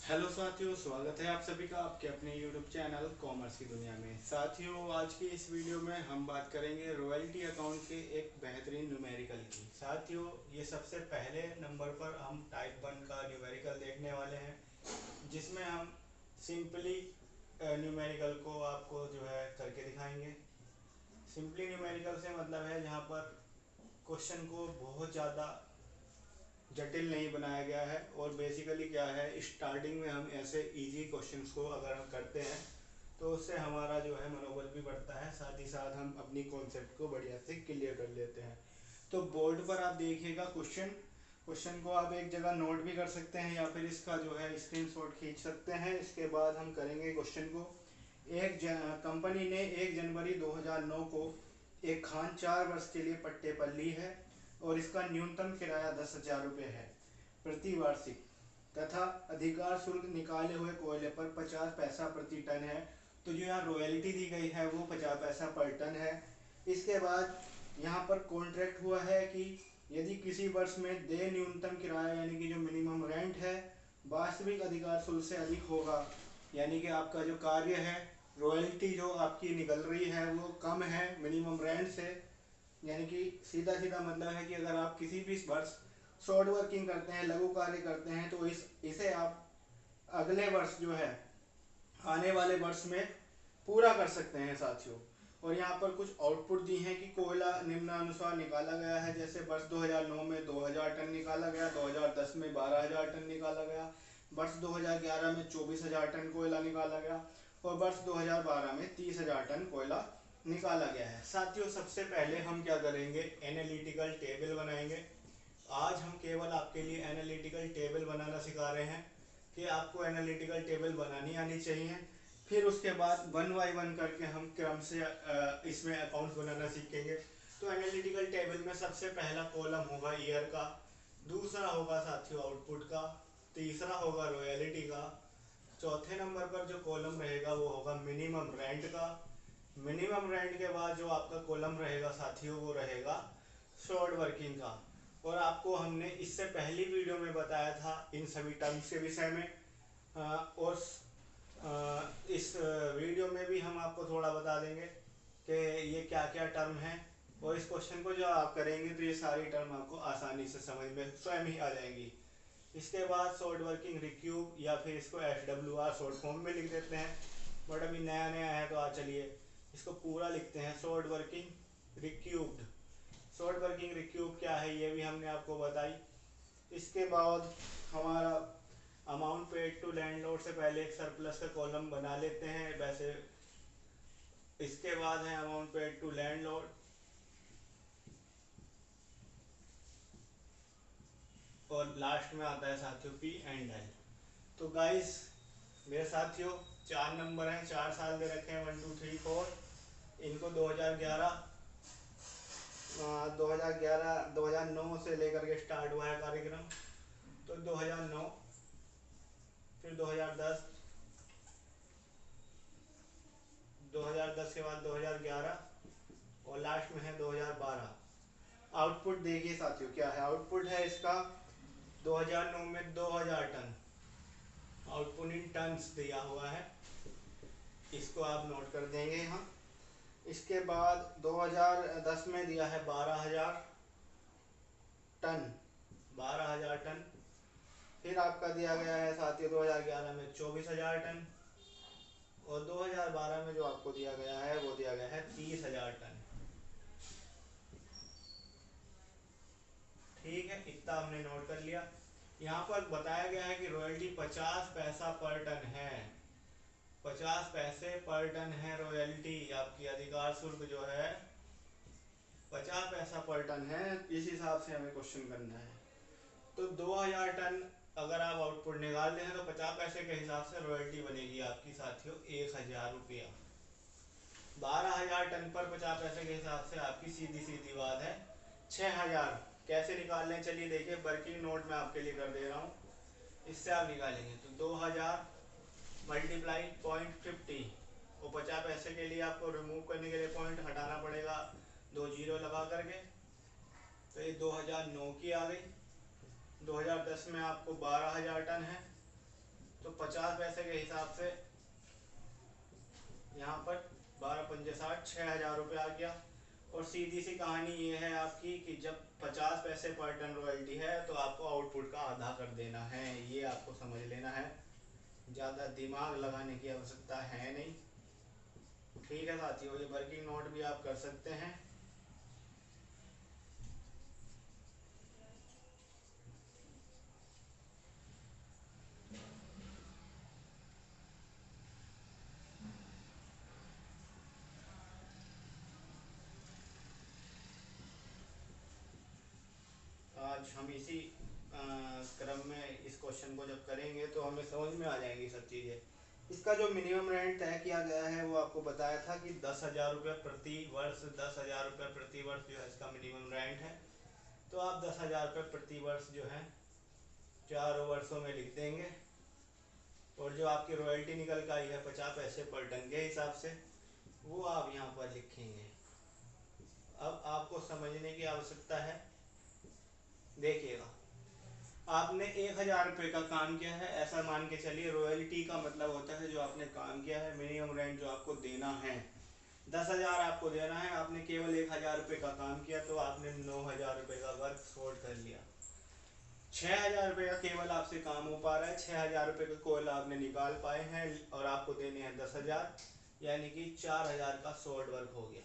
Hello साथियों, स्वागत है आप सभी का आपके अपने यूट्यूब चैनल कॉमर्स की दुनिया में। साथियों, आज की इस वीडियो में हम बात करेंगे रॉयल्टी अकाउंट के एक बेहतरीन न्यूमेरिकल की। साथियों, ये सबसे पहले नंबर पर हम टाइप 1 का न्यूमेरिकल देखने वाले हैं, जिसमें हम सिंपली न्यूमेरिकल को आपको जो है करके दिखाएंगे। सिंपली न्यूमेरिकल से मतलब है जहाँ पर क्वेश्चन को बहुत ज़्यादा जटिल नहीं बनाया गया है। और बेसिकली क्या है, स्टार्टिंग में हम ऐसे इजी क्वेश्चंस को अगर हम करते हैं तो उससे हमारा जो है मनोबल भी बढ़ता है, साथ ही साथ हम अपनी कॉन्सेप्ट को बढ़िया से क्लियर कर लेते हैं। तो बोर्ड पर आप देखिएगा क्वेश्चन क्वेश्चन को आप एक जगह नोट भी कर सकते हैं या फिर इसका जो है स्क्रीनशॉट खींच सकते हैं। इसके बाद हम करेंगे क्वेश्चन को। कंपनी ने 1 जनवरी 2009 को एक खान 4 वर्ष के लिए पट्टे पर ली है और इसका न्यूनतम किराया 10,000 रुपये है प्रति वार्षिक, तथा अधिकार शुल्क निकाले हुए कोयले पर 50 पैसा प्रति टन है। तो जो यहाँ रॉयल्टी दी गई है वो 50 पैसा पर टन है। इसके बाद यहाँ पर कॉन्ट्रैक्ट हुआ है कि यदि किसी वर्ष में देय न्यूनतम किराया यानी कि जो मिनिमम रेंट है वास्तविक अधिकार शुल्क से अधिक होगा, यानी कि आपका जो कार्य है, रॉयल्टी जो आपकी निकल रही है वो कम है मिनिमम रेंट से। यानी कि सीधा सीधा मतलब है कि अगर आप किसी भी वर्ष शॉर्ट वर्किंग करते हैं, लघु कार्य करते हैं, तो इसे आप अगले वर्ष जो है, आने वाले वर्ष में पूरा कर सकते हैं साथियों। और यहाँ पर कुछ आउटपुट दी हैं कि कोयला निम्नानुसार निकाला गया है। जैसे वर्ष 2009 में 2000 टन निकाला गया, 2010 में 12,000 टन निकाला गया, वर्ष 2011 में 24,000 टन कोयला निकाला गया और वर्ष 2012 में 30,000 टन कोयला निकाला गया है। साथियों, सबसे पहले हम क्या करेंगे, एनालिटिकल टेबल बनाएंगे। आज हम केवल आपके लिए एनालिटिकल टेबल बनाना सिखा रहे हैं कि आपको एनालिटिकल टेबल बनानी आनी चाहिए। फिर उसके बाद वन बाय वन करके हम क्रम से इसमें अकाउंट्स बनाना सीखेंगे। तो एनालिटिकल टेबल में सबसे पहला कॉलम होगा ईयर का, दूसरा होगा साथियों आउटपुट का, तीसरा होगा रॉयल्टी का, चौथे नंबर पर जो कॉलम रहेगा वो होगा मिनिमम रेंट का। मिनिमम रेंट के बाद जो आपका कॉलम रहेगा साथियों वो रहेगा शॉर्ट वर्किंग का। और आपको हमने इससे पहली वीडियो में बताया था इन सभी टर्म्स के विषय में। और इस वीडियो में भी हम आपको थोड़ा बता देंगे कि ये क्या क्या टर्म है। और इस क्वेश्चन को जब आप करेंगे तो ये सारी टर्म आपको आसानी से समझ में स्वयं ही आ जाएंगी। इसके बाद शॉर्ट वर्किंग रिक्यूब या फिर इसको SWR शॉर्ट फॉर्म में लिख देते हैं, बट अभी नया नया है तो आज चलिए इसको पूरा लिखते हैं, शॉर्ट वर्किंग रिक्यूब्ड। शॉर्ट वर्किंग रिक्यूब क्या है ये भी हमने आपको बताई। इसके बाद हमारा अमाउंट पेड टू लैंडलॉर्ड से पहले एक सरप्लस का कॉलम बना लेते हैं वैसे। इसके बाद है अमाउंट पेड टू लैंडलॉर्ड, और लास्ट में आता है साथियों P&L। तो गाइस मेरे साथियों 4 नंबर हैं, 4 साल दे रखे हैं, 1 2 3 4। इनको 2009 से लेकर के स्टार्ट हुआ है कार्यक्रम। तो 2009, फिर 2010, 2010 के बाद 2011 और लास्ट में है 2012। आउटपुट देखिए साथियों क्या है, आउटपुट है इसका 2009 में 2000 टन, आउटपुट इन टन्स दिया हुआ है, इसको आप नोट कर देंगे यहाँ। इसके बाद 2010 में दिया है 12,000 टन, 12,000 टन। फिर आपका दिया गया है साथियों 2011 में 24,000 टन और 2012 में जो आपको दिया गया है वो दिया गया है 30,000 टन। ठीक है, इतना हमने नोट कर लिया। यहाँ पर बताया गया है कि रॉयल्टी 50 पैसा पर टन है, 50 पैसे पर टन है रॉयल्टी। आपकी अधिकार शुल्क जो है 50 पैसा पर टन है। इस हिसाब से हमें क्वेश्चन करना है। तो 2000 टन अगर आप आउटपुट निकालते हैं तो 50 पैसे के हिसाब से रॉयल्टी बनेगी आपकी साथियों 1,000 रुपया। 12,000 टन पर 50 पैसे के हिसाब से आपकी सीधी सीधी बात है 6,000। कैसे निकाल लें चलिए देखिए, वर्किंग नोट में आपके लिए कर दे रहा हूँ, इससे आप निकालेंगे। तो 2000 मल्टीप्लाई 0.50 और 50 पैसे के लिए आपको रिमूव करने के लिए पॉइंट हटाना पड़ेगा 2 जीरो लगा करके। तो ये 2009 की आ गई। 2010 में आपको 12,000 टन है, तो 50 पैसे के हिसाब से यहाँ पर 12×5 = 6,000 रुपये आ गया। और सीधी सी कहानी ये है आपकी कि जब 50 पैसे पर टन रॉयल्टी है तो आपको आउटपुट का आधा कर देना है, ये आपको समझ लेना है, ज़्यादा दिमाग लगाने की आवश्यकता है नहीं। ठीक है साथियों, ये वर्किंग नोट भी आप कर सकते हैं। आज हम इसी क्रम में इस क्वेश्चन को जब करेंगे तो हमें समझ में आ जाएंगी सब चीज़ें। इसका जो मिनिमम रेंट तय किया गया है वो आपको बताया था कि 10,000 रुपये प्रति वर्ष, 10,000 रुपये प्रति वर्ष जो है इसका मिनिमम रेंट है। तो आप 10,000 रुपये प्रति वर्ष जो है 4 वर्षों में लिख देंगे। और जो आपकी रॉयल्टी निकल कर आई है 50 पैसे पर टन के हिसाब से, वो आप यहाँ पर लिखेंगे। अब आपको समझने की आवश्यकता है, देखिएगा, आपने 1,000 रुपये का काम किया है, ऐसा मान के चलिए। रॉयल्टी का मतलब होता है जो आपने काम किया है, मिनिमम रेंट जो आपको देना है 10,000 आपको देना है। आपने केवल 1,000 रुपये का काम किया तो आपने 9,000 रुपये का वर्क शॉर्ट कर लिया। 6,000 रुपये का केवल आपसे काम हो पा रहा है, 6,000 रुपये का कोयला आपने निकाल पाए हैं और आपको देने हैं 10,000, यानी कि 4,000 का शॉर्ट वर्क हो गया।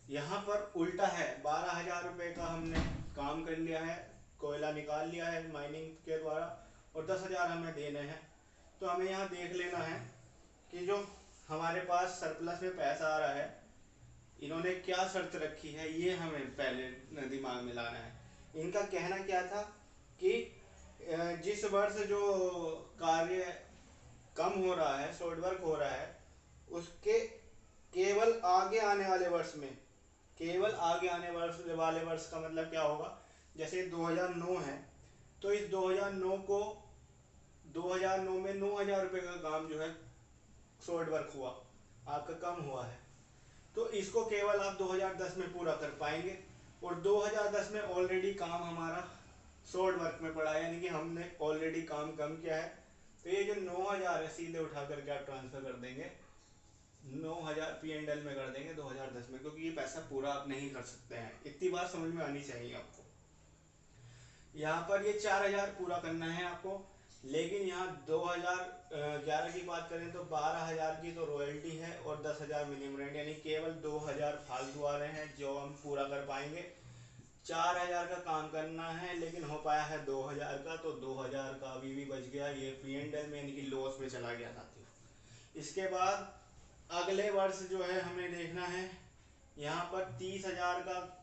यहाँ पर उल्टा है, 12,000 रुपये का हमने काम कर लिया है, कोयला निकाल लिया है माइनिंग के द्वारा और 10,000 हमें देने हैं। तो हमें यहाँ देख लेना है कि जो हमारे पास सरप्लस में पैसा आ रहा है, इन्होंने क्या शर्त रखी है, ये हमें पहले दिमाग में लाना है। इनका कहना क्या था कि जिस वर्ष जो कार्य कम हो रहा है, शॉर्ट वर्क हो रहा है, उसके केवल आगे आने वाले वर्ष में, केवल आगे आने वाले वर्ष का मतलब क्या होगा, जैसे 2009 है तो इस 2009 को 2009 में 9,000 रुपये का काम जो है शॉर्ट वर्क हुआ, आपका कम हुआ है, तो इसको केवल आप 2010 में पूरा कर पाएंगे। और 2010 में ऑलरेडी काम हमारा शॉर्ट वर्क में पड़ा है, यानी कि हमने ऑलरेडी काम कम किया है। तो ये जो 9,000 है सीधे उठा करके आप ट्रांसफर कर देंगे, 9,000 P&L में कर देंगे 2010 में, क्योंकि ये पैसा पूरा आप नहीं कर सकते हैं। इतनी बात समझ में आनी चाहिए आपको। यहाँ पर ये 4,000 पूरा करना है आपको, लेकिन यहाँ 2011 की बात करें तो 12,000 की तो रॉयल्टी है और 10,000 मिनिमम रेंट, यानी केवल 2,000 फालतू आ रहे हैं जो हम पूरा कर पाएंगे। 4,000 का काम करना है लेकिन हो पाया है 2,000 का, तो 2,000 का अभी भी बच गया, ये P&L में यानी कि लॉस में चला गया साथियों। इसके बाद अगले वर्ष जो है हमें देखना है, यहाँ पर 30,000 का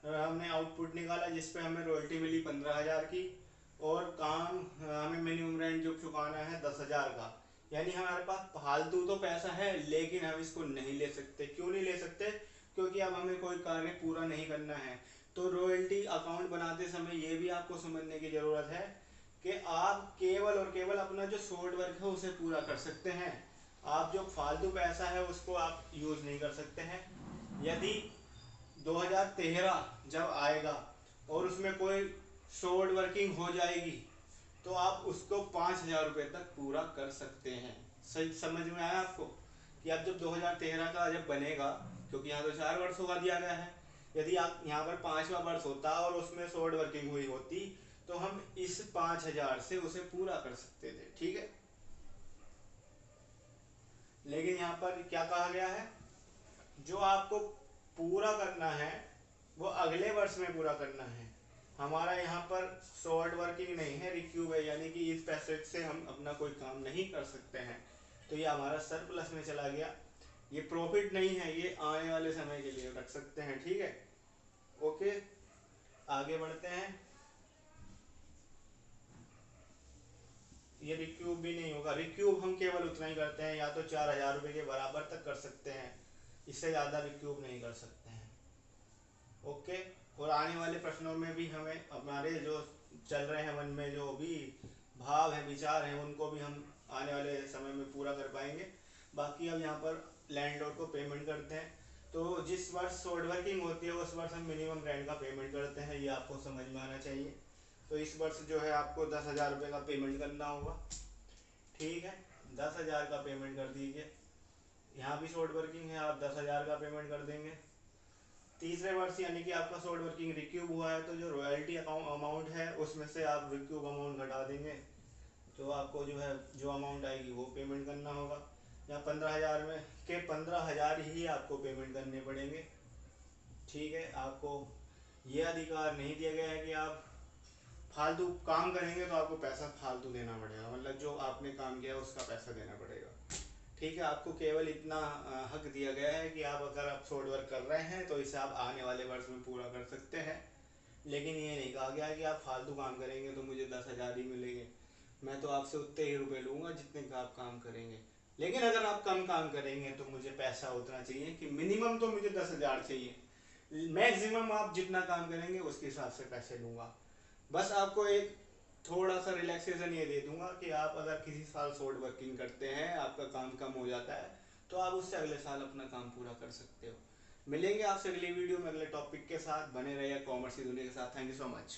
हमने आउटपुट निकाला जिसपे हमें रॉयल्टी मिली 15,000 की, और काम हमें मिनिमम रेंट जो चुकाना है 10,000 का। यानी हमारे पास फालतू तो पैसा है लेकिन हम इसको नहीं ले सकते। क्यों नहीं ले सकते? क्योंकि अब हमें कोई कार्य पूरा नहीं करना है। तो रॉयल्टी अकाउंट बनाते समय ये भी आपको समझने की ज़रूरत है कि आप केवल और केवल अपना जो शॉर्ट वर्क है उसे पूरा कर सकते हैं। आप जो फालतू पैसा है उसको आप यूज़ नहीं कर सकते हैं। यदि 2013 जब आएगा और उसमें कोई शॉर्ट वर्किंग हो जाएगी तो आप उसको 5,000 रुपये तक पूरा कर सकते हैं। सही समझ में आया आपको कि अब जब 2013 का जब बनेगा, क्योंकि यहाँ तो 4 वर्षों का दिया गया है, यदि आप यहाँ पर 5वां वर्ष होता और उसमें शॉर्ट वर्किंग हुई होती तो हम इस 5,000 से उसे पूरा कर सकते थे। ठीक है, लेकिन यहाँ पर क्या कहा गया है, जो आपको पूरा करना है वो अगले वर्ष में पूरा करना है। हमारा यहाँ पर शॉर्ट वर्किंग नहीं है, रिक्यूब है, यानी कि इस पैसे से हम अपना कोई काम नहीं कर सकते हैं, तो ये हमारा सरप्लस में चला गया। ये प्रॉफिट नहीं है, ये आने वाले समय के लिए रख सकते हैं। ठीक है, ओके, आगे बढ़ते हैं। ये रिक्यूब भी नहीं होगा, रिक्यूब हम केवल उतना ही करते हैं, या तो 4,000 रुपये के बराबर तक कर सकते हैं, इससे ज़्यादा रिक्यूब नहीं कर सकते हैं। ओके, और आने वाले प्रश्नों में भी हमें हमारे जो चल रहे हैं मन में जो भी भाव है, विचार हैं, उनको भी हम आने वाले समय में पूरा कर पाएंगे। बाकी अब यहाँ पर लैंडलॉर्ड को पेमेंट करते हैं, तो जिस वर्ष शॉर्ट वर्किंग होती है उस वर्ष हम मिनिमम रेंट का पेमेंट करते हैं, ये आपको समझ में आना चाहिए। तो इस वर्ष जो है आपको 10,000 रुपये का पेमेंट करना होगा। ठीक है, 10,000 का पेमेंट कर दीजिए। यहाँ भी शॉर्ट वर्किंग है, आप 10,000 का पेमेंट कर देंगे। तीसरे वर्ष यानी कि आपका शॉर्ट वर्किंग रिक्यूब हुआ है, तो जो रॉयल्टी अकाउंट अमाउंट है उसमें से आप रिक्यूब अमाउंट घटा देंगे, तो आपको जो है जो अमाउंट आएगी वो पेमेंट करना होगा। या 15,000 में के 15,000 ही आपको पेमेंट करने पड़ेंगे। ठीक है, आपको ये अधिकार नहीं दिया गया है कि आप फालतू काम करेंगे तो आपको पैसा फालतू देना पड़ेगा, मतलब जो आपने काम किया उसका पैसा देना पड़ेगा। ठीक है, आपको केवल इतना हक दिया गया है कि आप अगर आप शॉर्ट वर्क कर रहे हैं तो इसे आप आने वाले वर्ष में पूरा कर सकते हैं, लेकिन ये नहीं कहा गया कि आप फालतू काम करेंगे तो मुझे 10,000 ही मिलेंगे। मैं तो आपसे उतने ही रुपए लूँगा जितने का आप काम करेंगे, लेकिन अगर आप कम काम करेंगे तो मुझे पैसा उतना चाहिए कि मिनिमम तो मुझे 10,000 चाहिए, मैक्सिमम आप जितना काम करेंगे उसके हिसाब से पैसे लूँगा। बस आपको एक थोड़ा सा रिलैक्सेशन ये दे दूंगा कि आप अगर किसी साल शॉर्ट वर्किंग करते हैं, आपका काम कम हो जाता है, तो आप उससे अगले साल अपना काम पूरा कर सकते हो। मिलेंगे आपसे अगली वीडियो में अगले टॉपिक के साथ। बने रहिए कॉमर्स की दुनिया के साथ। Thank you so much.